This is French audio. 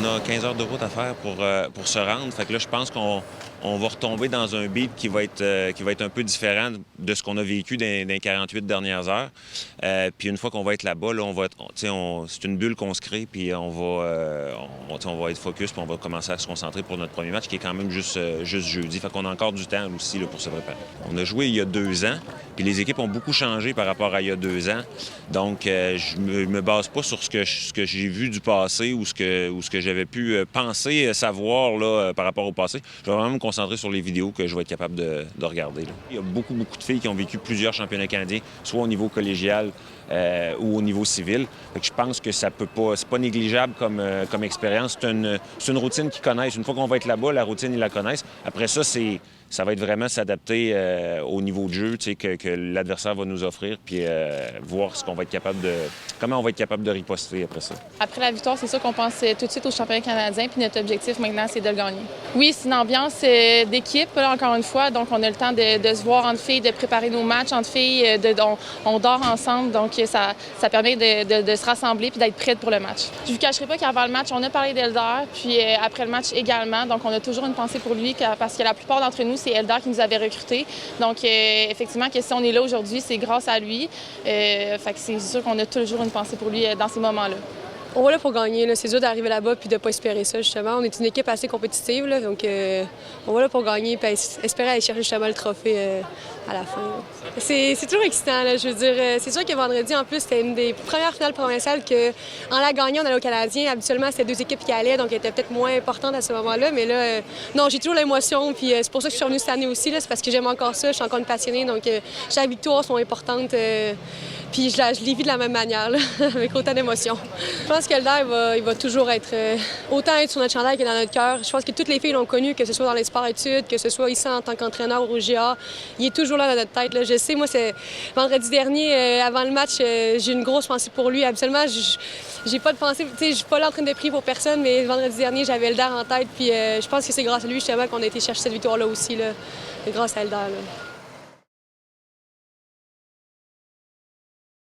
On a 15 heures de route à faire pour se rendre. Fait que là, je pense qu'on va retomber dans un beat qui va être un peu différent de ce qu'on a vécu dans les 48 dernières heures. Puis une fois qu'on va être là-bas, là, c'est une bulle qu'on se crée, puis on va être focus, puis on va commencer à se concentrer pour notre premier match, qui est quand même juste jeudi. Fait qu'on a encore du temps aussi là, pour se préparer. On a joué il y a 2 ans, puis les équipes ont beaucoup changé par rapport à il y a 2 ans. Donc, je me base pas sur ce que j'ai vu du passé ou ce que j'avais pu penser, savoir là, par rapport au passé. Je vais vraiment me concentrer sur les vidéos que je vais être capable de regarder. Là. Il y a beaucoup de filles qui ont vécu plusieurs championnats canadiens, soit au niveau collégial ou au niveau civil. Fait que je pense que ça peut pas, c'est pas négligeable comme expérience. C'est une routine qu'ils connaissent. Une fois qu'on va être là-bas, la routine, ils la connaissent. Après ça, ça va être vraiment s'adapter au niveau de jeu que l'adversaire va nous offrir, puis voir comment on va être capable de riposter après ça. Après la victoire, c'est sûr qu'on pense tout de suite au championnat canadien, puis notre objectif maintenant, c'est de le gagner. Oui, c'est une ambiance d'équipe, là, encore une fois, donc on a le temps de se voir entre filles, de préparer nos matchs entre filles, on dort ensemble, donc ça permet de se rassembler puis d'être prête pour le match. Je ne vous cacherai pas qu'avant le match, on a parlé d'Eldar, puis après le match également, donc on a toujours une pensée pour lui, parce que la plupart d'entre nous, c'est Eldar qui nous avait recrutés. Donc, effectivement, que si on est là aujourd'hui, c'est grâce à lui. Fait que c'est sûr qu'on a toujours une pensée pour lui dans ces moments-là. On va là pour gagner. Là. C'est dur d'arriver là-bas et de ne pas espérer ça, justement. On est une équipe assez compétitive, là, donc on va là pour gagner et espérer aller chercher justement le trophée à la fin. C'est toujours excitant. Là. Je veux dire, c'est sûr que vendredi, en plus, c'était une des premières finales provinciales qu'en la gagnant, on allait au Canadien. Habituellement, c'était 2 équipes qui allaient, donc elle était peut-être moins importante à ce moment-là. Mais là, non, j'ai toujours l'émotion. Puis c'est pour ça que je suis revenue cette année aussi. C'est parce que j'aime encore ça. Je suis encore une passionnée. Donc chaque victoire sont importantes. Puis je les vis de la même manière, là, avec autant d'émotion. Je pense qu'Eldar, il va toujours être autant être sur notre chandail que dans notre cœur. Je pense que toutes les filles l'ont connu, que ce soit dans les sports-études, que ce soit ici en tant qu'entraîneur au GA. Il est toujours là dans notre tête. Là. Je sais, moi, c'est vendredi dernier, avant le match, j'ai une grosse pensée pour lui. Absolument, j'ai pas de pensée, tu sais, je suis pas là en train de prier pour personne, mais vendredi dernier, j'avais Eldar en tête. Puis je pense que c'est grâce à lui, justement, qu'on a été chercher cette victoire-là aussi, là, grâce à Eldar. Là.